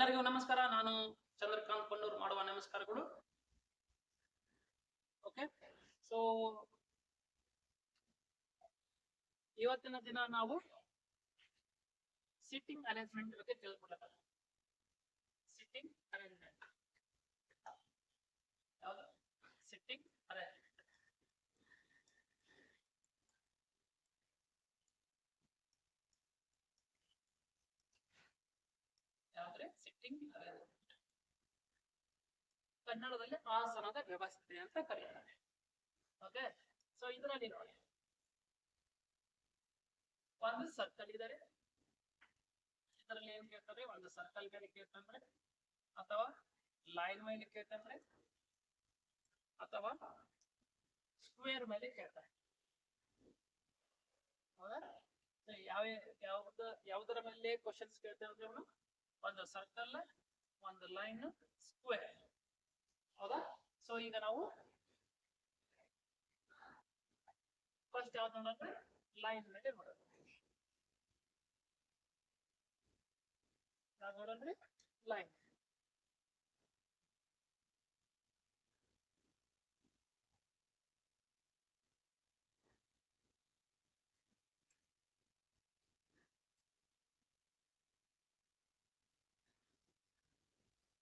ಎಲ್ಲರಿಗೂ ನಮಸ್ಕಾರ. ನಾನು ಚಂದ್ರಕಾಂತ್ ಪಣ್ಣೂರ್ ಮಾಡುವ ನಮಸ್ಕಾರಗಳು. ಓಕೆ, ಸೊ ಇವತ್ತಿನ ದಿನ ನಾವು ಸಿಟ್ಟಿಂಗ್ ಅರೇಂಜ್ಮೆಂಟ್ ಬಗ್ಗೆ ತಿಳ್ಕೊಳ್ಳೋಣ. ಸಿಟ್ಟಿಂಗ್ ಅರೇಂಜ್ಮೆಂಟ್ ಯಾವುದು? Sitting arrangement. ಯಾವ್ದ್ರೆ ಸಿಟ್ಟಿಂಗ್ ಅರೇಂಜ್ಮೆಂಟ್? ಕನ್ನಡದಲ್ಲಿ ಆಸನದ ವ್ಯವಸ್ಥೆ ಅಂತ ಕರೆಯುತ್ತಾರೆ. ಓಕೆ, ಸೊ ಇದರಲ್ಲಿ ನೋಡಿ, ಒಂದು ಸರ್ಕಲ್ ಇದ್ದಾರೆ. ಇದರಲ್ಲಿ ಏನ್ ಕೇಳ್ತಾರೆ? ಒಂದು ಸರ್ಕಲ್ ಮೇಲೆ ಕೇಳ್ತಂದ್ರೆ, ಅಥವಾ ಲೈನ್ ಮೇಲೆ ಕೇಳ್ತಂದ್ರೆ, ಅಥವಾ ಸ್ಕ್ವೇರ್ ಮೇಲೆ ಕೇಳ್ತಾರೆ. ಹೌದಾ? ಯಾವ್ದರ ಮೇಲೆ ಕ್ವಶನ್ಸ್ ಕೇಳ್ತೇವೆ ಅಂದ್ರೆ ಅವನು? ಒಂದು ಸರ್ಕಲ್, ಒಂದು ಲೈನ್, ಸ್ಕ್ವೇರ್. ಹೌದಾ? ಸೊ ಈಗ ನಾವು ಫಸ್ಟ್ ಯಾವ್ದು ನೋಡೋಣ? ಲೈನ್ ಮೇಲೆ ನೋಡೋಣ. ನಾವು ನೋಡೋಣ್ರಿ ಲೈನ್.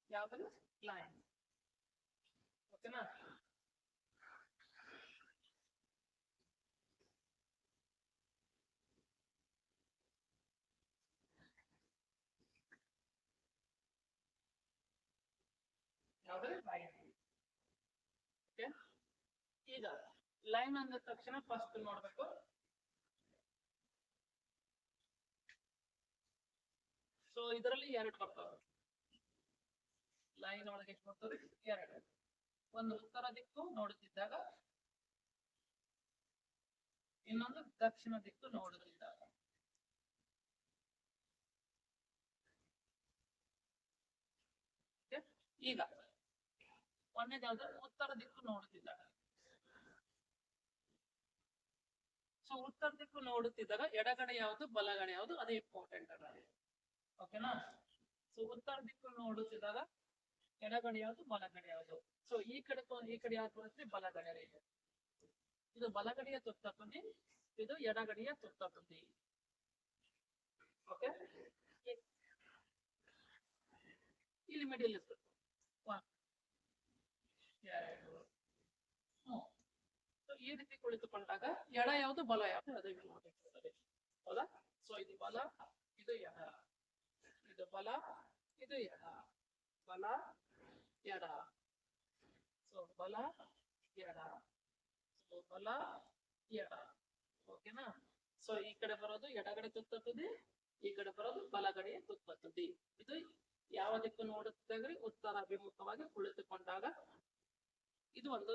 ಯಾವ್ದು? ಲೈನ್. ಓಕೆನಾ? ಯಾವ್ದು? ಲೈನ್. ಓಕೆ, ಈಗ ಲೈನ್ ಅಂದ ತಕ್ಷಣ ಫಸ್ಟ್ ನೋಡ್ಬೇಕು, ಸೊ ಇದರಲ್ಲಿ ಎರಡು ಬರ್ತವೆ. ಲೈನ್ ಒಳಗೆ ಎಷ್ಟು ಬರ್ತವೆ? ಎರಡು. ಒಂದು ಉತ್ತರ ದಿಕ್ಕು ನೋಡುತ್ತಿದ್ದಾಗ, ಇನ್ನೊಂದು ದಕ್ಷಿಣ ದಿಕ್ಕು ನೋಡುತ್ತಿದ್ದಾಗ. ಈಗ ಒಂದೇದು ಯಾವ್ದು? ಉತ್ತರ ದಿಕ್ಕು ನೋಡುತ್ತಿದ್ದಾಗ. ಸೊ ಉತ್ತರ ದಿಕ್ಕು ನೋಡುತ್ತಿದ್ದಾಗ ಎಡಗಡೆ ಯಾವುದು, ಬಲಗಡೆ ಯಾವುದು, ಅದೇ ಇಂಪಾರ್ಟೆಂಟ್ ಅಲ್ಲ. ಓಕೆನಾ? ಸೊ ಉತ್ತರ ದಿಕ್ಕು ನೋಡುತ್ತಿದ್ದಾಗ ಎಡಗಡೆ ಯಾವುದು, ಬಲಗಡೆ ಯಾವುದು? ಸೊ ಈ ಕಡೆ ಯಾವ್ದು ಬರುತ್ತೆ? ಬಲಗಡೆ. ಇದು ಬಲಗಡೆಯ ತುತ್ತ ತುದಿ, ಇದು ಎಡಗಡೆಯ ತುತ್ತ ತುದಿ. ಓಕೆ, ಇಲ್ಲಿ ಮಿಡಿಲ್ ಇತ್ತು. 1 2 3. ಈ ರೀತಿ ಕುಳಿತುಕೊಂಡಾಗ ಎಡ ಯಾವುದು, ಬಲ ಯಾವುದು, ಅದು ನೋಡಿರ್ತದೆ. ಹೌದಾ? ಸೊ ಇದು ಬಲ, ಇದು ಎಡ, ಇದು ಬಲ, ಇದು ಎಡ, ಬಲ ಎಡ, ಸೊ ಬಲ ಎಡ, ಸೊ ಬಲ ಎಡ. ಓಕೆನಾ? ಸೊ ಈ ಕಡೆ ಬರೋದು ಎಡಗಡೆ ತುತ್ತ ತುದಿ, ಈ ಕಡೆ ಬರೋದು ಬಲಗಡೆಯ ತುತ್ತ ತುದಿ. ಇದು ಯಾವ ದಿಕ್ಕು ನೋಡುತ್ತಿದ್ದಾಗ? ಉತ್ತರ ಅಭಿಮುಖವಾಗಿ ಕುಳಿತುಕೊಂಡಾಗ ಇದು ಒಂದು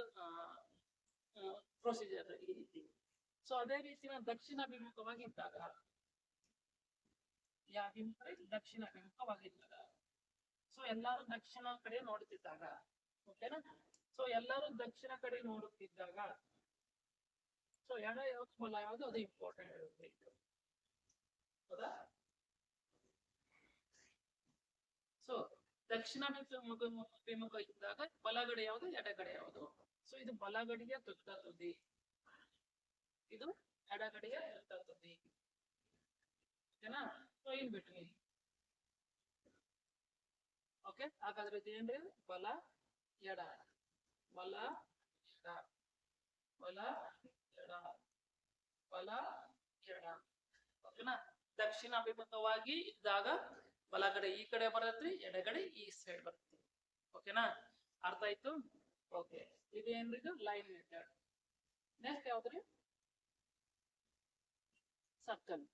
ಪ್ರೊಸೀಜರ್ ಈ ರೀತಿ. ಸೊ ಅದೇ ರೀತಿ ದಕ್ಷಿಣ ಅಭಿಮುಖವಾಗಿ ಇದ್ದಾಗ, ದಕ್ಷಿಣ ಅಭಿಮುಖವಾಗಿದ್ದಾಗ, ಸೊ ಎಲ್ಲರೂ ದಕ್ಷಿಣ ಕಡೆ ನೋಡುತ್ತಿದ್ದಾಗ, ಓಕೆನಾ? ಸೊ ಎಲ್ಲರೂ ದಕ್ಷಿಣ ಕಡೆ ನೋಡುತ್ತಿದ್ದಾಗ, ಸೊ ಎಡ ಯಾವ್ದು, ಬಲ ಯಾವುದು, ಅದು ಇಂಪಾರ್ಟೆಂಟ್ ಇರುತ್ತೆ. ಹೌದಾ? ಸೊ ದಕ್ಷಿಣ ಅಭಿಮುಖ ಇದ್ದಾಗ ಬಲಗಡೆ ಯಾವುದು, ಎಡಗಡೆ ಯಾವುದು? ಸೊ ಇದು ಬಲಗಡೆಯ ತುತ್ತ ತುದಿ, ಇದು ಎಡಗಡೆಯ ತುತ್ತ ತುದಿ. ಓಕೆನಾ? So in between. ಓಕೆ, ಹಾಗಾದ್ರೆ ಇದೇನ್ರಿ? ಬಲ ಎಡ, ಬಲ ಎಡ, ಬಲ ಎಡ, ಬಲ ಎಡ. ಓಕೆನಾ? ದಕ್ಷಿಣ ಅಭಿಮುಖವಾಗಿ ಇದ್ದಾಗ ಬಲಗಡೆ ಈ ಕಡೆ ಬರತ್ರಿ, ಎಡಗಡೆ ಈ ಸೈಡ್ ಬರುತ್ತೆ. ಓಕೆನಾ? ಅರ್ಥ ಆಯ್ತು? ಓಕೆ, ಇದೇನ್ರಿ? ಇದು ಲೈನ್ ಮೆಥಡ್. ನೆಕ್ಸ್ಟ್ ಯಾವ್ದ್ರಿ? ಸರ್ಕಲ್.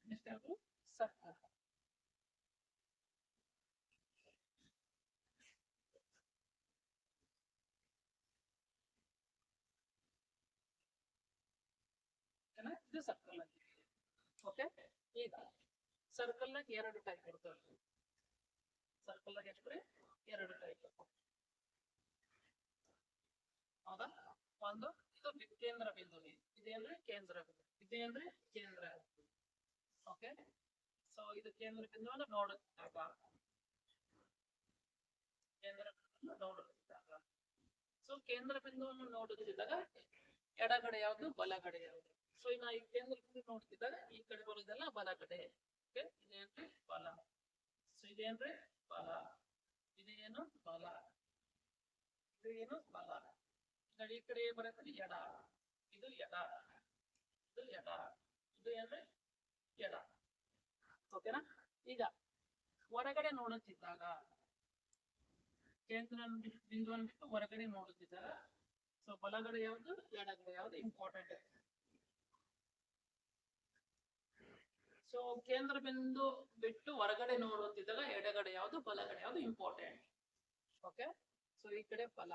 ನೆಕ್ಸ್ಟ್ ಯಾವುದು? ಸರ್ಕಲ್. ಇದು ಸರ್ಕಲ್ ಆಗಿ. ಓಕೆ, ಈಗ ಸರ್ಕಲ್ ನಾಗ ಎರಡು ಟೈಪ್ ಇರ್ತವೆ. ಸರ್ಕಲ್ ನಾಗ ಎಷ್ಟು ಎರಡು ಟೈಪ್. ಹೌದಾ? ಒಂದು ಇದು ಕೇಂದ್ರ ಬಿಂದು, ಇದೇನ್ರಿ ಕೇಂದ್ರ ಬಿಂದು, ಇದೇನ್ರಿ ಕೇಂದ್ರ. ಓಕೆ, ಸೊ ಇದು ಕೇಂದ್ರ ಬಿಂದುವನ್ನು ನೋಡುತ್ತಿದ್ದಾಗ, ಕೇಂದ್ರ ನೋಡುತ್ತಿದ್ದಾಗ, ಸೊ ಕೇಂದ್ರ ಬಿಂದುವನ್ನು ನೋಡುತ್ತಿದ್ದಾಗ ಎಡಗಡೆ ಯಾವುದು ಬಲಗಡೆ ಯಾವುದು. ಸೊ ಇನ್ನ ಈ ಕೇಂದ್ರ ಬಿಂದು ನೋಡ್ತಿದ್ದಾಗ ಈ ಕಡೆ ಬರೋದೆಲ್ಲ ಬಲಗಡೆ. ಓಕೆ, ಇದೇನ್ರಿ ಬಲ. ಸೊ ಇದೇನ್ರಿ ಬಲ, ಇದೇನು ಬಲ, ಇದು ಏನು ಬಲ. ಈ ಕಡೆ ಬರುತ್ತೆ ಎಡ, ಇದು ಎಡ, ಇದು ಎಡ, ಇದು ಏನ್ರಿ ಎಡ. ಓಕೆನಾ? ಈಗ ಹೊರಗಡೆ ನೋಡುತ್ತಿದ್ದಾಗ, ಕೇಂದ್ರ ಬಿಂದುವನ್ನು ಬಿಟ್ಟು ಹೊರಗಡೆ ನೋಡುತ್ತಿದ್ದಾಗ, ಸೊ ಬಲಗಡೆ ಯಾವುದು ಎಡಗಡೆ ಯಾವುದು ಇಂಪಾರ್ಟೆಂಟ್. ಸೊ ಕೇಂದ್ರ ಬಿಂದು ಬಿಟ್ಟು ಹೊರಗಡೆ ನೋಡುತ್ತಿದ್ದಾಗ ಎಡಗಡೆ ಯಾವುದು ಬಲಗಡೆ ಯಾವುದು ಇಂಪಾರ್ಟೆಂಟ್. ಓಕೆ, ಸೊ ಈ ಕಡೆ ಬಲ,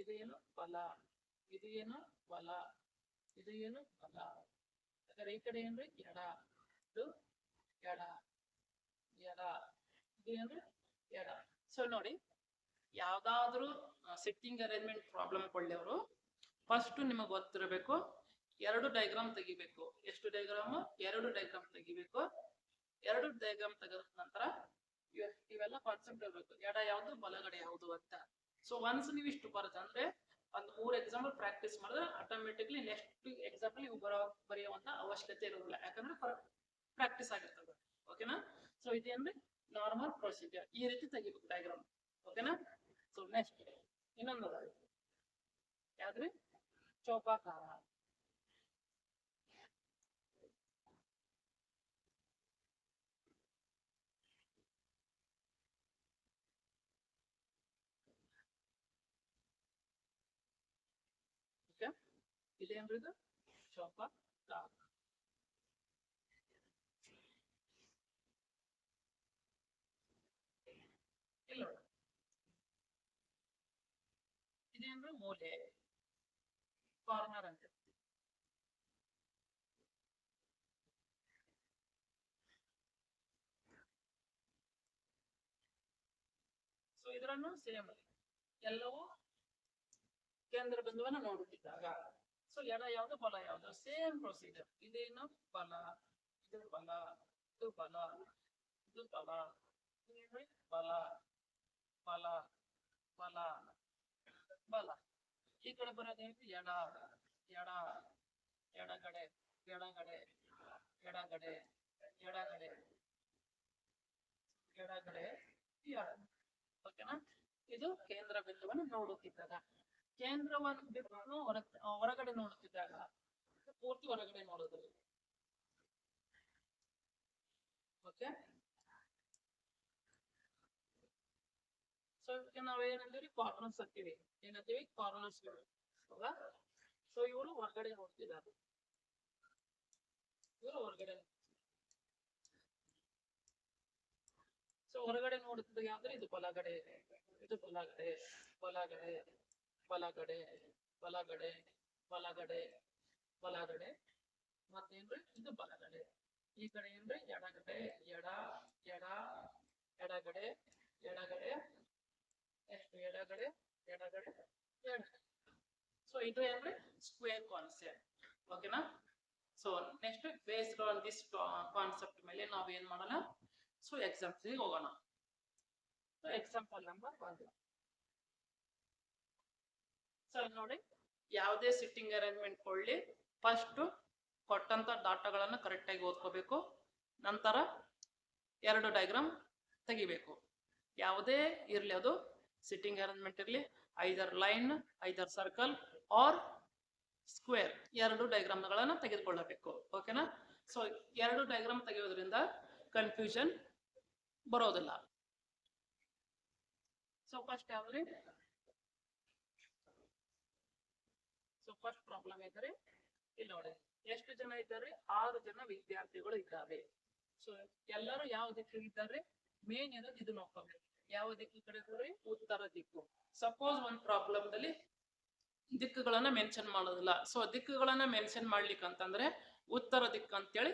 ಇದು ಏನು ಬಲ, ಇದು ಏನು ಬಲ, ಇದು ಏನು ಬಲ. ಹಾಗಾದ್ರೆ ಈ ಕಡೆ ಏನ್ರಿ ಎಡ, ಇದು ಎಡ, ಎಡ, ಇದು ಏನ್ರಿ ಎಡ. ಸೊ ನೋಡಿ, ಯಾವ್ದಾದ್ರು ಸಿಟ್ಟಿಂಗ್ ಅರೇಂಜ್ಮೆಂಟ್ ಪ್ರಾಬ್ಲಮ್ ಕೊಳ್ಳಿಯವರು ಫಸ್ಟ್ ನಿಮಗೆ ಗೊತ್ತಿರಬೇಕು, ಎರಡು ಡಯಾಗ್ರಾಮ್ ತೆಗಿಬೇಕು. ಎಷ್ಟು ಡಯಾಗ್ರಾಮ್? ಎರಡು ಡಯಾಗ್ರಾಮ್ ತೆಗಿಬೇಕು. ಎರಡು ಡಯಾಗ್ರಾಮ್ ತೆಗೆದ ನಂತರ ಇವೆಲ್ಲ ಕಾನ್ಸೆಪ್ಟ್ ಇರಬೇಕು, ಎಡ ಯಾವುದು ಬಲಗಡೆ ಯಾವುದು ಅಂತ. ಸೊ ಒನ್ಸ್ ನೀವು ಇಷ್ಟು ಬರುತ್ತೆ ಅಂದ್ರೆ ಒಂದು 3 ಎಕ್ಸಾಂಪಲ್ ಪ್ರಾಕ್ಟೀಸ್ ಮಾಡಿದ್ರೆ ಆಟೋಮೆಟಿಕ್ಲಿ ನೆಕ್ಸ್ಟ್ ಎಕ್ಸಾಂಪಲ್ ನೀವು ಬರೆಯುವಂತ ಅವಶ್ಯಕತೆ ಇರೋದಿಲ್ಲ, ಯಾಕಂದ್ರೆ ಪ್ರಾಕ್ಟೀಸ್ ಆಗಿರ್ತದೆ. ಓಕೆನಾ? ಸೊ ಇದೇನ್ರಿ ನಾರ್ಮಲ್ ಪ್ರೊಸೀಜರ್, ಈ ರೀತಿ ತೆಗಿಬೇಕು ಡಯಾಗ್ರಾಮ್. ಓಕೆನಾ? ಸೊ ನೆಕ್ಸ್ಟ್ ಇನ್ನೊಂದು ಯಾವ್ದ್ರಿ ಚೌಕಾಕಾರ. ಇದೇನ್ರಿ ಇದು ಚೌಕಾಕಾರ. ಇಲ್ಲ ಇದೇನ್ರಿ ಮೂಲೆ, ಕಾರ್ನರ್ ಅಂತ. ಸೊ ಇದರನ್ನು ಸೇಮ್ ಎಲ್ಲವೂ ಕೇಂದ್ರ ಬಿಂದುವನ್ನು ನೋಡುತ್ತಿದ್ದಾಗ, ಸೊ ಎಡ ಯಾವುದು ಬಲ ಯಾವುದು ಸೇಮ್ ಪ್ರೊಸೀಜರ್. ಇದೇನು ಬಲ, ಇದು ಬಲ, ಇದು ಬಲ, ಇದು ಬಲ, ಬಲ, ಬಲ, ಬಲ, ಬಲ. ಈ ಕಡೆ ಬರೋದೇನು ಎಡ, ಎಡ, ಎಡಗಡೆ, ಎಡಗಡೆ, ಎಡಗಡೆ, ಎಡಗಡೆ, ಎಡಗಡೆ, ಎಡ. ಓಕೆನಾ? ಇದು ಕೇಂದ್ರ ಬಿಂದುವನ್ನು ನೋಡುತ್ತಿದ್ದಾಗ. ಕೇಂದ್ರವನ್ನು ಬಿಟ್ಟು ಹೊರಗಡೆ ನೋಡುತ್ತಿದ್ದಾಗ ಪೂರ್ತಿ ಹೊರಗಡೆ ನೋಡೋದು. ಓಕೆ, ಸೊ ನಾವೇನಂತೀವಿ ಕಾರ್ನರ್ಸ್ ಅಂತೀವಿ. ಏನಂತೀವಿ? ಕಾರ್ನರ್ಸ್. ಹೌದಾ? ಸೊ ಇವರು ಹೊರಗಡೆ ನೋಡ್ತಿದ್ದಾರೆ, ಇವರು ಹೊರಗಡೆ. ಸೊ ಹೊರಗಡೆ ನೋಡುತ್ತಿದ್ದಾಗ ಯಾವ್ದ್ರೆ ಇದು ಬಲಗಡೆ, ಇದು ಬಲಗಡೆ, ಬಲಗಡೆ, ಬಲಗಡೆ, ಬಲಗಡೆ, ಬಲಗಡೆ, ಬಲಗಡೆ, ಮತ್ತೇನ್ರಿ ಇದು ಬಲಗಡೆ. ಈ ಕಡೆ ಏನ್ರಿ ಎಡಗಡೆ, ಎಡ, ಎಡ, ಎಡಗಡೆ, ಎಡಗಡೆ, ಎಷ್ಟು ಎಡಗಡೆ, ಎಡಗಡೆ, ಎಡ. ಸೊ ಇದು ಏನ್ರಿ ಸ್ಕ್ವೇರ್ ಕಾನ್ಸೆಪ್ಟ್. ಓಕೆನಾ? So next based on this concept ಮೇಲೆ ನಾವ್ ಏನ್ ಮಾಡೋಣ, ಸೊ ಎಕ್ಸಾಂಪಲ್ ಹೋಗೋಣ. So example number 1. ಸೊ ನೋಡಿ, ಯಾವುದೇ ಸಿಟ್ಟಿಂಗ್ ಅರೇಂಜ್ಮೆಂಟ್ ಕೊಳ್ಳಿ, ಫಸ್ಟ್ ಕೊಟ್ಟಂತ ಡಾಟಾಗಳನ್ನು ಕರೆಕ್ಟ್ ಆಗಿ ಓದ್ಕೋಬೇಕು. ನಂತರ ಎರಡು ಡಯಾಗ್ರಾಮ್ ತೆಗಿಬೇಕು. ಯಾವುದೇ ಇರ್ಲಿ, ಅದು ಸಿಟ್ಟಿಂಗ್ ಅರೇಂಜ್ಮೆಂಟ್ ಇರಲಿ, either line, either circle or square, ಎರಡು ಡಯಾಗ್ರಾಮ್ಗಳನ್ನ ತೆಗೆದುಕೊಳ್ಳಬೇಕು. ಓಕೆನಾ? ಸೊ ಎರಡು ಡಯಾಗ್ರಾಮ್ ತೆಗೆಯೋದ್ರಿಂದ ಕನ್ಫ್ಯೂಷನ್ ಬರೋದಿಲ್ಲ. ಸೊ ಫಸ್ಟ್ ಯಾವ್ದ್ರಿ? ಸೊ ಫಸ್ಟ್ ಪ್ರಾಬ್ಲಮ್ ಇದ್ದಾರೆ. ಇಲ್ಲಿ ನೋಡಿ, ಎಷ್ಟು ಜನ ಇದ್ದಾರೆ? 6 ಜನ ವಿದ್ಯಾರ್ಥಿಗಳು ಇದ್ದಾರೆ. ಸೊ ಎಲ್ಲರೂ ಯಾವ ದಿಕ್ಕಿಗೆ ಇದ್ದಾರೆ? ಮೇನ್ ಇರೋದು ಇದು ನೋಡ್ಕೋಬೇಕು. ಯಾವ ದಿಕ್ಕು ಕಡೆ ಇದ್ದಾರೆ? ಉತ್ತರ ದಿಕ್ಕು. ಸಪೋಸ್ ಒಂದು ಪ್ರಾಬ್ಲಮ್ ದಲ್ಲಿ ದಿಕ್ಕುಗಳನ್ನ ಮೆನ್ಷನ್ ಮಾಡೋದಿಲ್ಲ. ಸೊ ದಿಕ್ಕುಗಳನ್ನ ಮೆನ್ಷನ್ ಮಾಡ್ಲಿಕ್ಕೆ ಅಂತಂದ್ರೆ ಉತ್ತರ ದಿಕ್ಕು ಅಂತೇಳಿ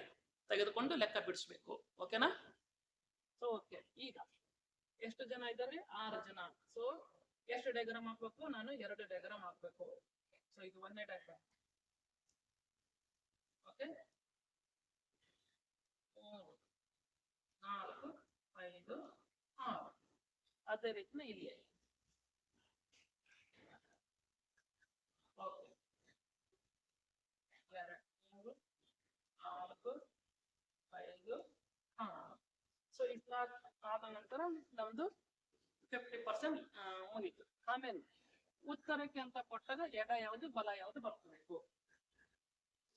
ತೆಗೆದುಕೊಂಡು ಲೆಕ್ಕ ಬಿಡಿಸ್ಬೇಕು. ಓಕೆನಾ? ಸೊ ಓಕೆ, ಈಗ ಎಷ್ಟು ಜನ ಇದ್ದಾರೆ? 6 ಜನ. ಸೊ ಎಷ್ಟು ಡಯಾಗ್ರಾಮ್ ಹಾಕ್ಬೇಕು? ನಾನು 2 ಡಯಾಗ್ರಾಮ್ ಹಾಕ್ಬೇಕು. ಸೊ ಇದು 1ನೇ ಡಯಾಗ್ರಾಮ್. ಓಕೆ, 3 4 5 6. ಅದೇ ರೀತಿ ಇಲ್ಲಿ. ಓಕೆ, 2 3 4 5 6. ಸೊ ಇಷ್ಟ ಆದ ನಂತರ ನಮ್ದು 50% ಮುಗೀತು. ಆಮೇಲೆ ಉತ್ತರಕ್ಕೆ ಅಂತ ಕೊಟ್ಟಾಗ ಎಡ ಯಾವುದು ಬಲ ಯಾವುದು ಬರ್ಕೋಬೇಕು.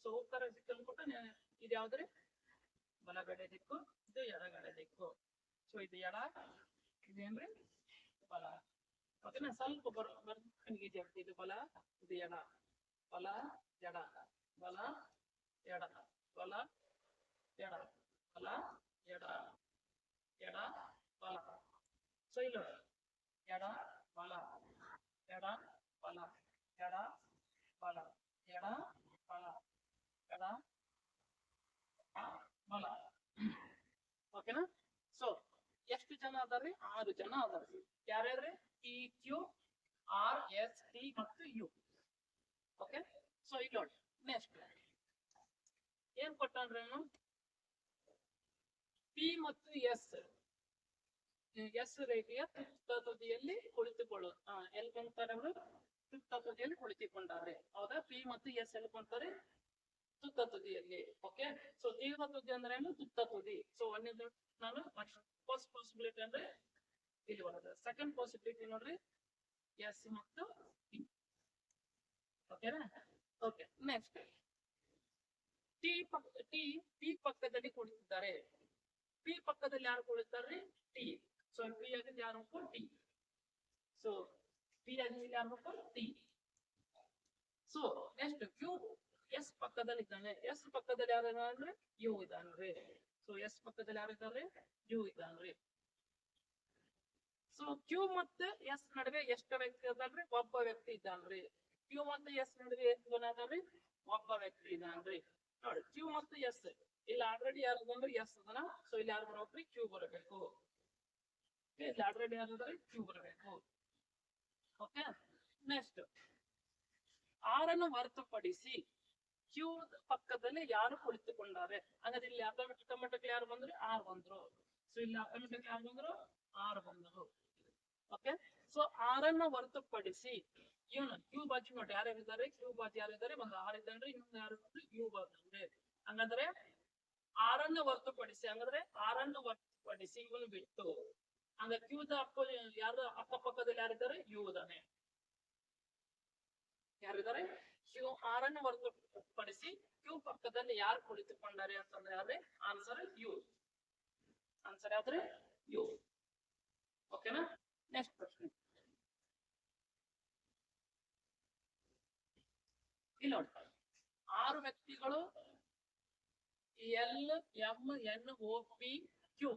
ಸೊ ಉತ್ತರ ದಿಕ್ಕನ್ನು ಕೊಟ್ಟ ಇದು ಯಾವ್ದ್ರಿ? ಬಲಗಡೆ ದಿಕ್ಕು, ಇದು ಎಡಗಡೆ ದಿಕ್ಕು. ಸೊ ಇದು ಎಡ, ಇದೇನ್ರಿ ಬಲ. ಓಕೆನಾ? ಸ್ವಲ್ಪ ಈಜಿ ಆಗ್ತದೆ. ಇದು ಬಲ, ಇದು ಎಡ, ಬಲ ಎಡ, ಬಲ ಎಡ, ಬಲ ಎಡ, ಬಲ ಎಡ, ಎಡ ಬಲ. ಸೊ ಇಲ್ಲ ಎಡ ಬಲ, ಎಡ ಬಲ, ಎಡ ಬಲ, ಎಡ ಬಲ, ಎಡ ಬಲ. ಓಕೆನಾ? ಸೊ ಎಷ್ಟು ಜನ ಅದಾರ್ರಿ? 6 ಜನ ಅದಾರ್ರಿ. ಯಾರ್ಯಾರ್ರಿ? T, Q, R, S, T ಮತ್ತು ಯು. ಓಕೆ, ಸೊ ಇಲ್ಲಿ ನೋಡಿ. ನೆಕ್ಸ್ಟ್ ಏನ್ ಕೊಟ್ಟಾನ್ರಿ? ಪಿ ಮತ್ತು ಎಸ್ ರೇಖೆಯ ತುತ್ತ ತುದಿಯಲ್ಲಿ ಕುಳಿತುಕೊಳ್ಳೋದು. ಎಲ್ಲಿ ಕುಂತಾರೆ ಅವರು? ತುತ್ತ ತುದಿಯಲ್ಲಿ ಕುಳಿತುಕೊಂಡಾರೆ. ಹೌದಾ? ಪಿ ಮತ್ತು ಎಸ್ ಎಲ್ಲಿ ಕುಂತಾರೆ? ತುತ್ತ ತುದಿಯಲ್ಲಿ. ಓಕೆ, ಸೊ ತೀವ್ರ ತುದಿ ಅಂದ್ರೆ ಏನು? ತುತ್ತ ತುದಿ. ಸೊ ಒಂದೇದು ನಾನು ಫಸ್ಟ್ ಪಾಸಿಬಿಲಿಟಿ ಅಂದ್ರೆ ಇಲ್ಲಿ ಬರೋದು. ಸೆಕೆಂಡ್ ಪಾಸಿಬಿಲಿಟಿ ನೋಡ್ರಿ, ಎಸ್ ಮತ್ತು ಪಿ. ಓಕೆನಾ? ಓಕೆ, ನೆಕ್ಸ್ಟ್ ಪಿ ಪಕ್ಕದಲ್ಲಿ ಕುಳಿತಿದ್ದಾರೆ. ಪಿ ಪಕ್ಕದಲ್ಲಿ ಯಾರು ಕುಳಿತಾರ್ರಿ? ಟಿ. ಸೊ ಪಿ ಆಗಿದೆ ಯಾರು? ಟಿ. ಸೊ ಪಿ ಆಗಿದೆ ಯಾರು? T. So next Q S ಪಕ್ಕದಲ್ಲಿ ಇದ್ದಾನೆ. ಎಸ್ ಪಕ್ಕದಲ್ಲಿ ಯಾರು ಇದಾನ್ರಿ? ಯು ಇದಾನ್ರಿ. ಸೊ ಎಸ್ ಪಕ್ಕದಲ್ಲಿ ಯಾರು ಇದಾರೆ? ಯು ಇದಾನ್ರಿ. ಸೊ ಕ್ಯೂ ಮತ್ತು ಎಸ್ ನಡುವೆ ಎಷ್ಟು ವ್ಯಕ್ತಿ ಇದಾನ್ರಿ? ಒಬ್ಬ ವ್ಯಕ್ತಿ ಇದ್ದಾನ್ರಿ. ಕ್ಯೂ ಮತ್ತು ಎಸ್ ನಡುವೆ ಎಷ್ಟು ಜನ ಇದಾನ್ರಿ? ಒಬ್ಬ ವ್ಯಕ್ತಿ ಇದಾನ್ರಿ. ನೋಡಿ, ಕ್ಯೂ ಮತ್ತು ಎಸ್ ಇಲ್ಲಿ ಆಲ್ರೆಡಿ ಯಾರು ಇದಾನ್ರಿ? ಎಸ್ ಅದನ. ಸೊ ಇಲ್ಲಿ ಯಾರು ಬರ್ಬೇಕ್ರಿ? ಕ್ಯೂ ಬರಬೇಕು. ಇಲ್ಲಿ ಆಲ್ರೆಡಿ ಯಾರು ಇದಾರೆ? ಕ್ಯೂ ಬರಬೇಕು. ಓಕೆ, ನೆಕ್ಸ್ಟ್ ಆರನ್ನು ಹೊರತುಪಡಿಸಿ ಕ್ಯೂ ಪಕ್ಕದಲ್ಲಿ ಯಾರು ಕುಳಿತುಕೊಂಡಾರೆ? ಹಾಗಾದ್ರೆ ಇಲ್ಲಿ ಆಟೋಮೆಟಿಕ್ ಯಾರು ಬಂದ್ರು? ಆರ್ ಬಂದ್ರು. ಸೊ ಇಲ್ಲಿ ಆಟೋಮೆಟಿಕ್ ಯಾರು ಬಂದ್ರು? ಆರ್ ಬಂದ್ರು. ಓಕೆ, ಸೊ ಆರನ್ನು ಹೊರತುಪಡಿಸಿ ಇವನು ಕ್ಯೂ ಬಾಜು ನೋಡಿ ಯಾರ್ಯಾರಿದ್ದಾರೆ? ಕ್ಯೂ ಬಾಜು ಯಾರಿದ್ದಾರೆ? ಒಂದು ಆರ್ ಇದ್ದಾನ್ರಿ. ಇನ್ನೊಂದು ಯಾರು? ಕ್ಯೂ ಬಂದ್ರೆ. ಹಂಗಂದ್ರೆ ಆರನ್ನು ಹೊರತುಪಡಿಸಿ, ಹಂಗಂದ್ರೆ ಆರನ್ನು ಹೊರತುಪಡಿಸಿ ಇವನು ಬಿಟ್ಟು, ಹಂಗ ಕ್ಯೂದ ಯಾರು ಅಕ್ಕಪಕ್ಕದಲ್ಲಿ ಯಾರಿದ್ದಾರೆ? ಯು ಇದಾನೆ. ಯಾರಿದ್ದಾರೆ? ಕ್ಯೂ. ಆರನ್ನು ಹೊರತುಪಡಿಸಿ ಕ್ಯೂ ಪಕ್ಕದಲ್ಲಿ ಯಾರು ಕುಳಿತುಕೊಂಡಾರೆ ಅಂತಂದ್ರೆ ಯಾವ್ರೆ? Answer U. ಆನ್ಸರ್ ಯಾವ್ದ್ರೆ? ಯು. ಓಕೆನಾ? ನೆಕ್ಸ್ಟ್ ಪ್ರಶ್ನೆ ಇಲ್ಲಿ ನೋಡಿ. 6 ವ್ಯಕ್ತಿಗಳು L, M, N, O, P, Q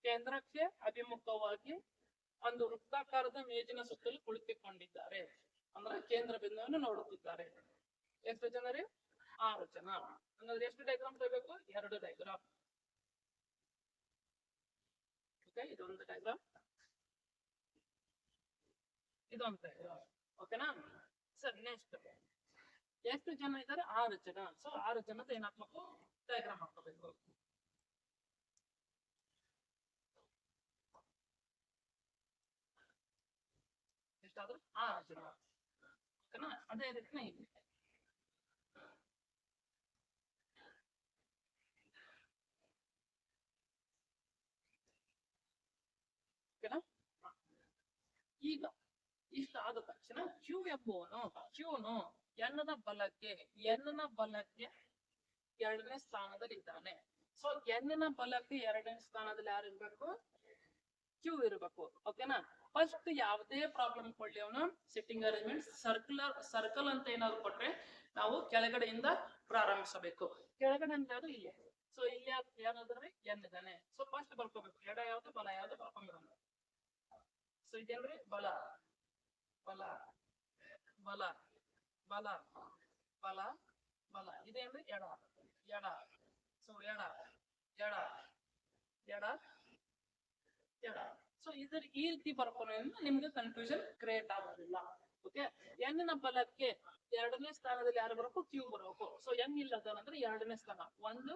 ಕೇಂದ್ರಕ್ಕೆ ಅಭಿಮುಖವಾಗಿ ಒಂದು ವೃತ್ತಾಕಾರದ ಮೇಜಿನ ಸುತ್ತಲೂ ಕುಳಿತುಕೊಂಡಿದ್ದಾರೆ. ಅಂದ್ರೆ ಕೇಂದ್ರ ಬಿಂದುವನ್ನು ನೋಡುತ್ತಿದ್ದಾರೆ. ಎಷ್ಟು ಜನ ರೀ? 6 ಜನ. ಹಂಗಾದ್ರೆ ಎಷ್ಟು ಡಯಾಗ್ರಾಮ್ ತಗೋಬೇಕು? 2 ಡಯಾಗ್ರಾಮ್. ಓಕೆ, ಇದೊಂದು ಡಯಾಗ್ರಾಮ್, ಇದೊಂದು ಡಯಾಗ್ರಾಮ್. ಓಕೆನಾ? ಸರ್ ನೆಕ್ಸ್ಟ್ ಎಷ್ಟು ಜನ ಇದ್ದಾರೆ? 6 ಜನ. ಸೊ 6 ಜನದ ಏನಾಗ್ಬೇಕು? ಡಯಾಗ್ರಾಮ್ ಹಾಕಬೇಕು. ಎಷ್ಟಾದ್ರು? 6 ಜನ. ಓಕೆನಾ? ಅದೇ ರೀತಿ ಇಲ್ಲಿ ಓಕೆನಾ? ಈಗ ಇಷ್ಟ ಆದ ತಕ್ಷಣ ಕ್ಯೂ ಎಂಬುವನು ಕ್ಯೂನು ಎನ್ನ ಬಲಕ್ಕೆ 2ನೇ ಸ್ಥಾನದಲ್ಲಿ ಇದ್ದಾನೆ. ಸೊ ಎನ್ನ ಬಲಕ್ಕೆ 2ನೇ ಸ್ಥಾನದಲ್ಲಿ ಯಾರು ಇರ್ಬೇಕು? ಕ್ಯೂ ಇರಬೇಕು. ಓಕೆನಾ? ಫಸ್ಟ್ ಯಾವುದೇ ಪ್ರಾಬ್ಲಮ್ ಕೊಡ್ಲಿ ಅವನು ಸಿಟ್ಟಿಂಗ್ ಅರೇಂಜ್ಮೆಂಟ್ ಸರ್ಕಲ್ ಅಂತ ಏನಾದ್ರು ಕೊಟ್ರೆ ನಾವು ಕೆಳಗಡೆಯಿಂದ ಪ್ರಾರಂಭಿಸಬೇಕು. ಕೆಳಗಡೆ ಅಂತ ಯಾವುದು? ಇಲ್ಲಿ. ಸೊ ಇಲ್ಲಿ ಯಾರಾದ್ರೆ ಎನ್ ಇದ್ದಾನೆ. ಸೊ ಫಸ್ಟ್ ಬರ್ಕೋಬೇಕು. ಎಡ ಯಾವ್ದು ಬಲ ಯಾವ್ದು ಬರ್ಕೊಂಡ್ಬರೋಣ. ಸೊ ಇದೇನ್ರಿ? ಬಲ ಬಲ ಬಲ ಬಲ ಬಲ ಬಲ ಇದೇನ್ರಿ ಎಡ ಎಡ ಸೊ ಎಡ ಎಡ ಎಡ ಎಡ ಸೊ ಇದ್ರ ಈ ರೀತಿ ಬರ್ಕೊಳ್ಳೋದ್ರಿಂದ ನಿಮ್ಗೆ ಕನ್ಫ್ಯೂಷನ್ ಕ್ರಿಯೇಟ್ ಆಗೋದಿಲ್ಲ. ಓಕೆ, ಎನ್ನಿನ ಬಲಕ್ಕೆ ಎರಡನೇ ಸ್ಥಾನದಲ್ಲಿ ಯಾರು ಬರಬೇಕು? ಕ್ಯೂ ಬರಬೇಕು. ಸೊ ಎನ್ ಇಲ್ಲದಂದ್ರೆ ಎರಡನೇ ಸ್ಥಾನ 1 2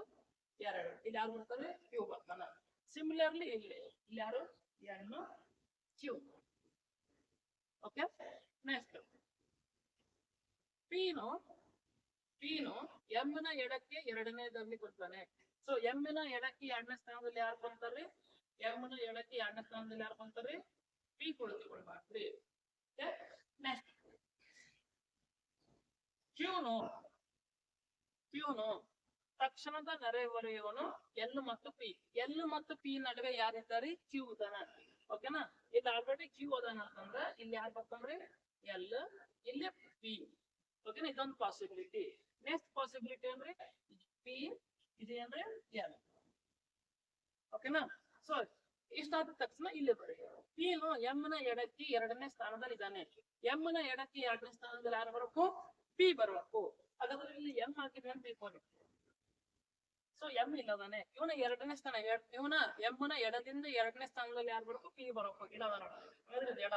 ಇಲ್ಲಿ ಯಾರು ಬರ್ತಾರೆ? ಕ್ಯೂ ಬರ್ತಾನ. ಸಿಮಿಲರ್ಲಿ ಇಲ್ಲಿ ಯಾರು? N Q. ಓಕೆ, ನೆಕ್ಸ್ಟ್ ಪೀನು ಎಂ ನ ಎಡಕ್ಕೆ ಎರಡನೇದಲ್ಲಿ ಬರ್ತಾನೆ. ಸೊ ಎಂ ನ ಎಡಕ್ಕೆ ಎರಡನೇ ಸ್ಥಾನದಲ್ಲಿ ಯಾರು ಬರ್ತಾರೆ? ಎಂ ನ ಎಡಕ್ಕೆ ಎರಡನೇ ಸ್ಥಾನದಲ್ಲಿ ಯಾರು ಬರ್ತಾರೆ? ಪಿ ಕುಳಿತುಕೊಳ್ಬಾರ್ದ್ರಿ. ನೆಕ್ಸ್ಟ್ ಕ್ಯೂನು ತಕ್ಷಣದ ನೆರೆಹೊರೆಯವನು ಎಲ್ ಮತ್ತು ಪಿ. ಎಲ್ ಮತ್ತು ಪಿ ನಡುವೆ ಯಾರಿದ್ದಾರೆ? ಕ್ಯೂ ಅದಾನ. ಓಕೆನಾ, ಇಲ್ಲಿ ಆಲ್ರೆಡಿ ಕ್ಯೂ ಅದಾನ ಅಂತಂದ್ರೆ ಇಲ್ಲಿ ಯಾರು ಬರ್ತಾನ್ರಿ? ಎಲ್, ಇಲ್ಲಿ ಪಿ. ಓಕೆನಾ, ಇದೊಂದು ಪಾಸಿಬಿಲಿಟಿ. ನೆಕ್ಸ್ಟ್ ಪಾಸಿಬಿಲಿಟಿ ಅಂದ್ರೆ ಪಿ ಇದೇನ್ರಿ? ಎಲ್. ಓಕೆನಾ, ಸೊ ಇಷ್ಟಾದ ತಕ್ಷಣ ಇಲ್ಲಿ ಬರೀ ಪೀನು ಎಂ ನ ಎಡಕ್ಕೆ ಎರಡನೇ ಸ್ಥಾನದಲ್ಲಿ ಇದ್ದಾನೆ. ಎಂ ನ ಎಡಕ್ಕೆ ಎರಡನೇ ಸ್ಥಾನದಲ್ಲಿ ಯಾರು ಬರಬೇಕು? ಪಿ ಬರಬೇಕು. ಹಾಗಾದ್ರೆ ಇಲ್ಲಿ ಎಂ ಹಾಕಿದ್ರೆ ಪಿ ಕೊಡಿ. ಸೊ ಎಂ ಇಲ್ಲದಾನೆ. ಇವನ ಎರಡನೇ ಸ್ಥಾನ ಇವನ ಎಂ ನ ಎಡದಿಂದ ಎರಡನೇ ಸ್ಥಾನದಲ್ಲಿ ಯಾರು ಬರಬೇಕು? ಪಿ ಬರಬೇಕು. ಇಲ್ಲದಾನ ಎಡ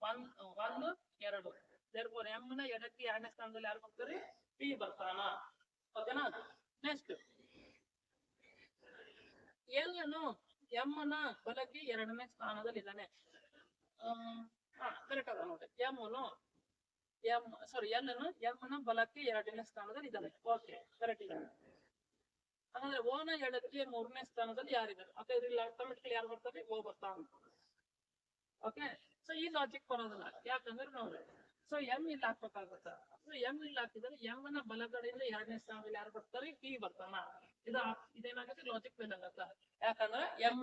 1 2 therefore ಎಂ ನ ಎಡಕ್ಕೆ ಎರಡನೇ ಸ್ಥಾನದಲ್ಲಿ ಯಾರು ಬರ್ತಾರೆ? ಪಿ ಬರ್ತಾನ. ಓಕೆನಾ, ನೆಕ್ಸ್ಟ್ ಎಲ್ ನು ಎಂ ನ ಬಲಕ್ಕೆ ಎರಡನೇ ಸ್ಥಾನದಲ್ಲಿ ಇದ್ದಾನೆ. ಕರೆಕ್ಟ್ ಅದ ನೋಡಿ. ಎಲ್ ನು ಎಂ ನ ಬಲಕ್ಕೆ ಎರಡನೇ ಸ್ಥಾನದಲ್ಲಿ ಇದ್ದಾನೆ. ಓಕೆ, ಕರೆಕ್ಟ್ ಇದೆ. ಹಾಗಾದ್ರೆ ಓ ನ ಎಡಕ್ಕೆ ಮೂರನೇ ಸ್ಥಾನದಲ್ಲಿ ಯಾರಿದ್ದಾರೆ? ಅಥವಾ ಇದ್ರಲ್ಲಿ ಆಟೋಮೆಟಿಕಲಿ ಯಾರು ಬರ್ತಾರೆ? ಓ ಬರ್ತಾನ. ಓಕೆ, ಸೊ ಈ ಲಾಜಿಕ್ ಬರೋದಿಲ್ಲ. ಯಾಕಂದ್ರೆ ನೋಡಿ, ಸೊ ಎಂ ಇಲ್ಲಿ ಹಾಕ್ಬೇಕಾಗತ್ತ. ಎಂ ಇಲ್ಲಿ ಹಾಕಿದ್ರೆ ಎಂ ನ ಬಲಗಡೆಯಿಂದ ಎರಡನೇ ಸ್ಥಾನದಲ್ಲಿ ಯಾರು ಬರ್ತಾರೆ? ಪಿ ಬರ್ತಾನ. ಇದೇನಾಗುತ್ತೆ? ಲಾಜಿಕ್ ಫೇಲ್ ಆಗತ್ತ. ಯಾಕಂದ್ರೆ ಎಂ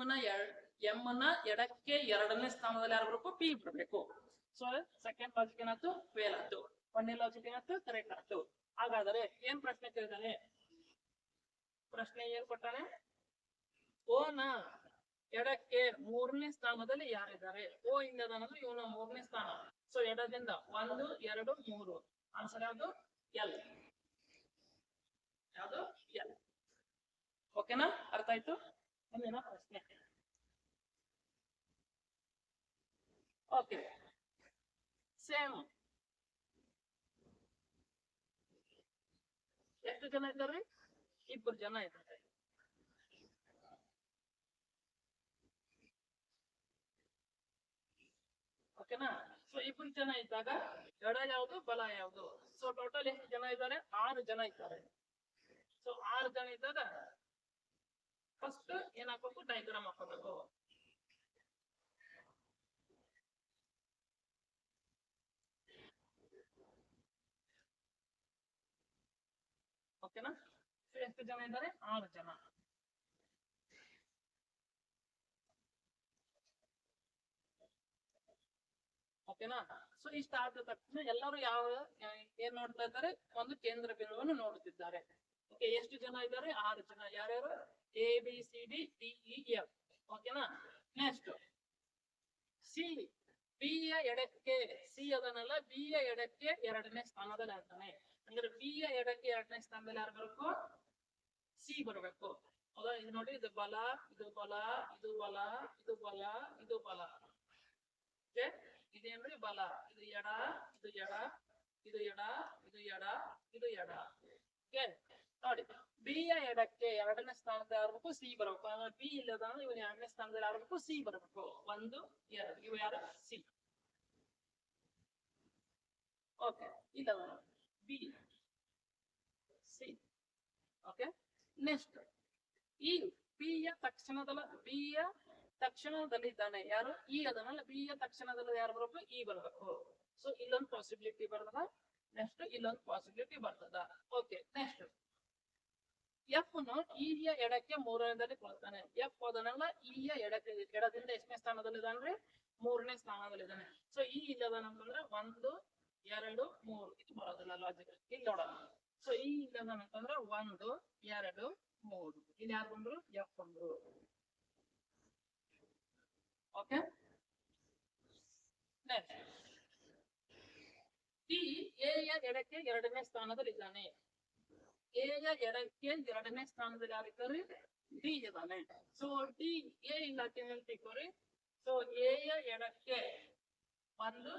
ನ ಎಡಕ್ಕೆ ಎರಡನೇ ಸ್ಥಾನದಲ್ಲಿ ಯಾರು ಬರಬೇಕು? ಪಿ ಬರ್ಬೇಕು. ಸೊ ಸೆಕೆಂಡ್ ಲಾಜಿಕ್ ಏನಾಯ್ತು? ಫೇಲ್ ಆಯ್ತು. ಒಂದನೇ ಲಾಜಿಕ್ ಏನಾಯ್ತು? ಕರೆಕ್ಟ್ ಆಯ್ತು. ಹಾಗಾದ್ರೆ ಏನ್ ಪ್ರಶ್ನೆ ಕೇಳಿದಾನೆ? ಪ್ರಶ್ನೆ ಏನ್ ಕೊಟ್ಟಾನೆ? ಓ ನ ಎಡಕ್ಕೆ ಮೂರನೇ ಸ್ಥಾನದಲ್ಲಿ ಯಾರಿದ್ದಾರೆ? ಓ ಇಲ್ಲದಂದ್ರೆ ಇವನ ಮೂರನೇ ಸ್ಥಾನ. ಸೊ ಎಡದಿಂದ 1 2 3 ಆನ್ಸರ್ ಯಾವುದು? ಎಲ್. ಯಾವುದು? ಎಲ್. ಓಕೆನಾ, ಅರ್ಥ ಆಯ್ತು? ಮುಂದಿನ ಪ್ರಶ್ನೆ. Okay, same. ಎಷ್ಟು ಜನ ಇದ್ದಾರೆ? 2 ಜನ ಇದ್ದಾರೆ. ಓಕೆನಾ, ಸೊ 2 ಜನ ಇದ್ದಾಗ ಎಡ ಯಾವುದು? ಬಲ ಯಾವುದು? ಸೊ ಟೋಟಲ್ ಎಷ್ಟು ಜನ ಇದ್ದಾರೆ? 6 ಜನ ಇದ್ದಾರೆ. ಸೊ 6 ಜನ ಇದ್ದಾಗ ಫಸ್ಟ್ ಏನ್ ಹಾಕೋಬೇಕು? ಡಯಾಗ್ರಾಮ್ ಹಾಕೋಬೇಕು. ಓಕೆನಾ, ಸೊ ಎಷ್ಟು ಜನ ಇದ್ದಾರೆ? 6 ಜನ. ಓಕೆನಾ, ಸೊ ಇಷ್ಟ ಆದ ತಕ್ಷಣ ಎಲ್ಲರೂ ಏನ್ ನೋಡ್ತಾ ಇದ್ದಾರೆ? ಒಂದು ಕೇಂದ್ರ ಬಿಂದುವನ್ನು ನೋಡುತ್ತಿದ್ದಾರೆ. ಓಕೆ, ಎಷ್ಟು ಜನ ಇದ್ದಾರೆ? 6 ಜನ. ಯಾರ್ಯಾರು? A B C D D E F. ಓಕೆನಾ, ನೆಕ್ಸ್ಟ್ ಸಿ. ಬಿ ಯ ಎಡಕ್ಕೆ ಸಿ ಅದನ್ನೆಲ್ಲ ಬಿ ಯ ಎಡಕ್ಕೆ ಎರಡನೇ ಸ್ಥಾನದಲ್ಲಿ ಆಗ್ತಾನೆ. ಅಂದ್ರೆ ಬಿ ಯ ಎಡಕ್ಕೆ ಎರಡನೇ ಸ್ಥಾನದಲ್ಲಿ ಯಾರು ಬರಬೇಕು? ಸಿ ಬರಬೇಕು. ಹೌದಾ? ಇದು ನೋಡಿ, ಇದು ಬಲ, ಇದು ಬಲ, ಇದು ಬಲ, ಇದು ಬಲ, ಇದು ಬಲ. ಇದೇನ್ರಿ? ಬಲ. ಇದು ಎಡ, ಇದು ಎಡ, ಇದು ಎಡ, ಇದು ಎಡ, ಇದು ಎಡ. ಓಕೆ, ನೋಡಿ, ಬಿ ಯ ಎಡಕ್ಕೆ ಎರಡನೇ ಸ್ಥಾನದಲ್ಲಿ ಯಾರು? ಸಿ ಬರಬೇಕು. ಬಿ ಇಲ್ಲದ ಇವನು ಎರಡನೇ ಸ್ಥಾನದಲ್ಲಿ ಯಾರು? ಸಿ ಬರಬೇಕು. 1 2 ಇವು ಯಾರು? ಸಿ. ಓಕೆ, ಇಲ್ಲ ಬಿ ಸಿ. ಓಕೆ, ನೆಕ್ಸ್ಟ್ ಈ ಬಿ ಯ ತಕ್ಷಣದಲ್ಲಿ ಇದ್ದಾನೆ ಯಾರು? ಇ ಅದನ್ನಲ್ಲ. ಬಿ ಯ ತಕ್ಷಣದಲ್ಲಿ ಯಾರು ಬರಬೇಕು? ಇ ಬರಬೇಕು. ಸೊ ಇಲ್ಲೊಂದು ಪಾಸಿಬಿಲಿಟಿ ಬರ್ತದ. ನೆಕ್ಸ್ಟ್ ಇಲ್ಲೊಂದು ಪಾಸಿಬಿಲಿಟಿ ಬರ್ತದ. ಓಕೆ, ನೆಕ್ಸ್ಟ್ ಎಫ್ ನು ಇ ಯ ಎಡಕ್ಕೆ ಮೂರನೇದಲ್ಲಿ ಕೊಡ್ತಾನೆ. ಎಫ್ ಅದನ್ನೆಲ್ಲ ಇ ಯ ಎಡದಿಂದ ಎಷ್ಟನೇ ಸ್ಥಾನದಲ್ಲಿ ಇದ್ದಾನೆ? ಮೂರನೇ ಸ್ಥಾನದಲ್ಲಿ ಇದ್ದಾನೆ. ಸೊ ಇ ಇಲ್ಲದನಂತಂದ್ರೆ 1 2 3 ಇದು ಬರೋದಿಲ್ಲ ಲಾಜಿಕ್. ಇಲ್ಲಿ ನೋಡೋಣ. ಸೊ ಇ ಇಲ್ಲದನಂತಂದ್ರೆ 1 2 3 ಇಲ್ಲಿ ಯಾರು ಬಂದ್ರು? ಎಫ್ ಬಂದ್ರು. ಓಕೆ, ನೆಕ್ಸ್ಟ್ ಡಿ ಎ ಯ ಎಡಕ್ಕೆ ಎರಡನೇ ಸ್ಥಾನದಲ್ಲಿ ಇದ್ದಾನೆ. ಎ ಯ ಎಡಕ್ಕೆ ಎರಡನೇ ಸ್ಥಾನದಲ್ಲಿ ಯಾರಿದ್ದಾರೆ? ಡಿ ಇದ್ದಾನೆ. ಸೊ ಡಿ ಎ ಇಲ್ಲ ತಿಳ್ಕೊರಿ. ಸೊ ಎ ಯ ಎಡಕ್ಕೆ 1 2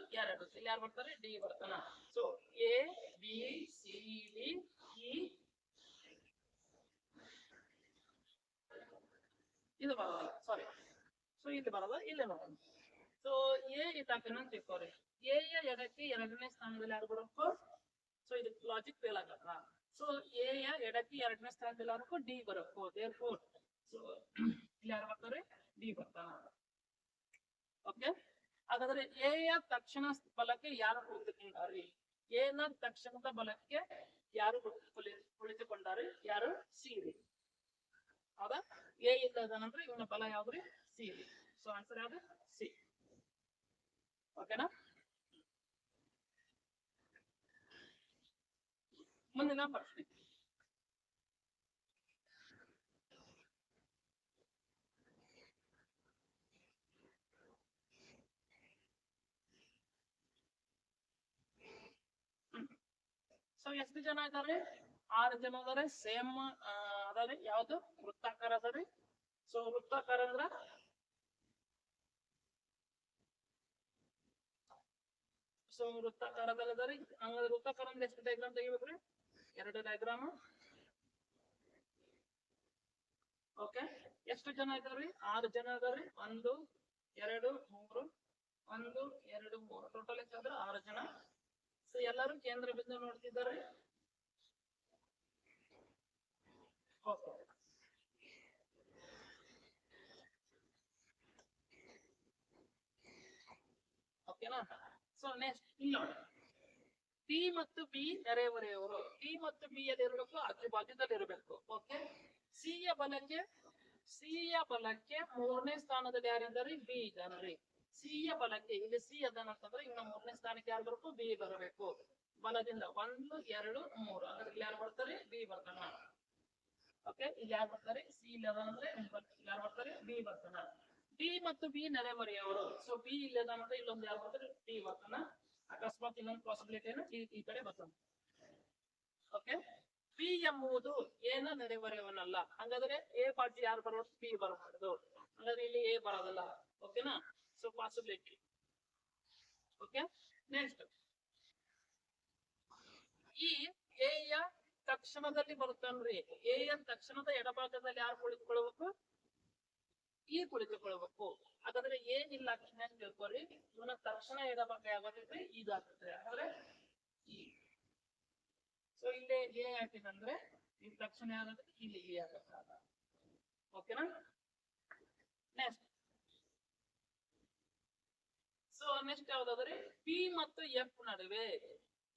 ಇಲ್ಲಿ ಯಾರು ಬರ್ತಾರೆ? ಡಿ ಬರ್ತಾನ. So A B C D E ಇದು ಬರೋಲ್ಲ, ಸಾರಿ. ಸೊ ಇಲ್ಲಿ ಬರೋಲ್ಲ, ಇಲ್ಲಿ ನೋಡೋಣ. ಸೊ ಎ ಇದಾಕನ ಅಂತ ತಿಳ್ಕೊರಿ. ಎ ಯ ಎಡಕ್ಕೆ ಎರಡನೇ ಸ್ಥಾನದಲ್ಲಿ ಯಾರು ಬರಬೇಕು? ಸೊ ಇದು ಲಾಜಿಕ್ ಫೇಲ್ ಆಗಲ್ಲ. ಸೊ ಎ ಯ ಎಡಕ್ಕೆ ಎರಡನೇ ಸ್ಥಾನದಲ್ಲಿ ಯಾರು? ಡಿ ಬರಬೇಕು. ದೇರ್ಫೋರ್ ಸೊ ಇಲ್ಲಿ ಯಾರು ಬರ್ತಾರೆ? ಡಿ ಬರ್ತಾನ. ಓಕೆ, ಹಾಗಾದ್ರೆ ಎ ಯ ತಕ್ಷಣ ಬಲಕ್ಕೆ ಯಾರು ಕುಳಿತುಕೊಂಡಾರೆ? ಎ ನ ತಕ್ಷಣದ ಬಲಕ್ಕೆ ಯಾರು ಕುಳಿತುಕೊಂಡಾರೆ? ಯಾರು? C D. ಹೌದಾ? ಎ ಇಲ್ಲದ ನಂತರ ಇವನ ಬಲ ಯಾವ್ದ್ರಿ? C D. ಸೊ ಆನ್ಸರ್ ಯಾವ್ದು? ಸಿ. ಓಕೆನಾ? ಮುಂದಿನ ಪ್ರಶ್ನೆ. ಸೊ ಎಷ್ಟು ಜನ ಇದ್ದಾರೆ? 6 ಜನ ಅದಾರೆ. ಸೇಮ್ ಅದಾರೆ. ಯಾವ್ದು? ವೃತ್ತಾಕಾರ ಅದಾರೆ. ಸೊ ವೃತ್ತಾಕಾರ ಅಂದ್ರ ವೃತ್ತಾಕಾರದಲ್ಲಿ ಹಂಗಾದ್ರೆ ವೃತ್ತಾಕಾರ ಅಂದ್ರೆ ಎಷ್ಟು ಡಯಾಗ್ರಾಮ್ ತೆಗಿಬೇಕ್ರಿ? 2 ಡಯಾಗ್ರಾಮ್. ಓಕೆ, ಎಷ್ಟು ಜನ ಇದಾರೆ? 6 ಜನ ಇದಾರೆ. 1 2 3 1 2 3 ಟೋಟಲ್ ಎಷ್ಟಾದ್ರೆ 6 ಜನ. ಸೊ ಎಲ್ಲರೂ ಕೇಂದ್ರ ಬಿಂದು ನೋಡ್ತಿದ್ದಾರೆ. ಓಕೆ, ಓಕೆನಾ? ಸೊ ನೆಕ್ಸ್ಟ್ ಇಲ್ಲಿ ನೋಡಿ, ಪಿ ಮತ್ತು ಬಿ ನೆರೆಹೊರೆಯವರು. ಪಿ ಮತ್ತು ಬಿ ಎಲ್ಲಿ ಇರಬೇಕು? ಆಜುಬಾಜುದಲ್ಲಿ ಇರಬೇಕು. ಓಕೆ, ಸಿ ಯ ಬಲಕ್ಕೆ 3ನೇ ಸ್ಥಾನದಲ್ಲಿ ಯಾರಿದ್ದಾರೆ? ಬಿ ಇದ್ದಾನೆ. ಸಿ ಯ ಬಲಕ್ಕೆ ಇಲ್ಲಿ ಸಿ ಅದಾನಂತಂದ್ರೆ ಇನ್ನು 3ನೇ ಸ್ಥಾನಕ್ಕೆ ಯಾರು ಬರಬೇಕು? ಬಿ ಬರಬೇಕು. ಬಲದಿಂದ 1 2 3 ಅಂದ್ರೆ ಇಲ್ಲಿ ಯಾರು ಬರ್ತಾರೆ? ಬಿ ಬರ್ತಾನ. ಓಕೆ, ಇಲ್ಲಿ ಯಾರು ಬರ್ತಾರೆ? ಸಿ ಇಲ್ಲಿ ಅದಾನಂದ್ರೆ ಯಾರು ಬರ್ತಾರೆ? ಬಿ ಬರ್ತಾನ. ಡಿ ಮತ್ತು ಬಿ ನೆರೆಹೊರೆಯವರು. ಸೊ ಬಿ ಇಲ್ಲಿ ಅದಾನಂದ್ರೆ ಇಲ್ಲೊಂದು ಯಾರು ಬರ್ತಾರೆ? ಡಿ ಬರ್ತಾನ. ಅಕಸ್ಮಾತ್ ಇನ್ನೊಂದು ಪಾಸಿಬಿಲಿಟಿ ಏನು? ಈ ಕಡೆ ಬರ್ತಾನೆ. ಓಕೆ, ಪಿ ಎಂಬುದು ಏನ ನೆರೆಹೊರೆಯವನಲ್ಲ. ಹಾಗಾದ್ರೆ ಎ ಪಾರ್ಟಿ ಯಾರು ಬರೋದು? ಪಿ ಬರಬಾರ್ದು. ಹಾಗಾದ್ರೆ ಇಲ್ಲಿ ಎ ಬರೋದಲ್ಲ. ಓಕೆನಾ? So possibility. ಓಕೆ, ನೆಕ್ಸ್ಟ್ ಈ ಎ ಯ ತಕ್ಷಣದಲ್ಲಿ ಬರುತ್ತಾನ್ರಿ. ಎ ಯ ತಕ್ಷಣದ ಎಡಭಾಗದಲ್ಲಿ ಯಾರು ಕುಳಿತುಕೊಳ್ಳಬೇಕು? ಈ ಕುಳಿತುಕೊಳ್ಳಬೇಕು. ಹಾಗಾದ್ರೆ ಏನಿಲ್ಲ ತಿಳ್ಕೊರಿ. ಇವನ ತಕ್ಷಣ ಎಡಭಾಗ ಯಾವಾಗೈತ್ರಿ? ಇದಾಗುತ್ತೆ. ಹಾಗಾದ್ರೆ ಸೊ ಇಲ್ಲೇ ಎ ಹಾಕಿದಂದ್ರೆ ಈ ತಕ್ಷಣ ಯಾರಾದ್ರೆ ಇಲ್ಲಿ ಎ ಆಗುತ್ತೆ. ಓಕೆನಾ? ನೆಕ್ಸ್ಟ್ ಸೊ ನೆಕ್ಸ್ಟ್ ಯಾವ್ದಾದ್ರೆ ಪಿ ಮತ್ತು ಎಫ್ ನಡುವೆ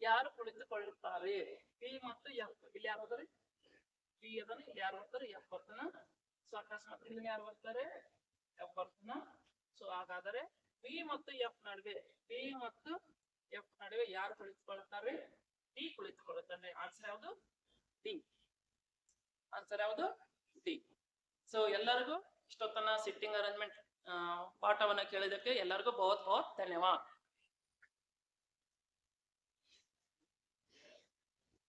ಯಾರು ಕುಳಿತುಕೊಳ್ಳುತ್ತಾರೆ? ಪಿ ಮತ್ತು ಎಫ್ ಇಲ್ಲಿ ಯಾರಾದ್ರೆ? ಪಿ ಅದನ್ನ ಇಲ್ಲಿ ಯಾರು ಬರ್ತಾರೆ? ಎಫ್ ಬರ್ತಾನ. ಸೊ ಅಕಸ್ಮಾತ್ ಇಲ್ಲಿ ಯಾರು ಬರ್ತಾರೆ? ಎಫ್ ಬರ್ತಾನ. ಸೊ ಹಾಗಾದರೆ ಪಿ ಮತ್ತು ಎಫ್ ನಡುವೆ ಯಾರು ಕುಳಿತುಕೊಳ್ಳುತ್ತಾರೆ? ಡಿ ಕುಳಿತುಕೊಳ್ಳುತ್ತಾನೆ. ಆನ್ಸರ್ ಯಾವುದು? ಡಿ. ಆನ್ಸರ್ ಯಾವುದು? ಡಿ. ಸೊ ಎಲ್ಲರಿಗೂ ಇಷ್ಟೊತ್ತನ ಸಿಟ್ಟಿಂಗ್ ಅರೇಂಜ್ಮೆಂಟ್ ಪಾಠವನ್ನ ಕೇಳಿದಕ್ಕೆ ಎಲ್ಲರಿಗೂ ಬಹುತ್ ಧನ್ಯವಾದ.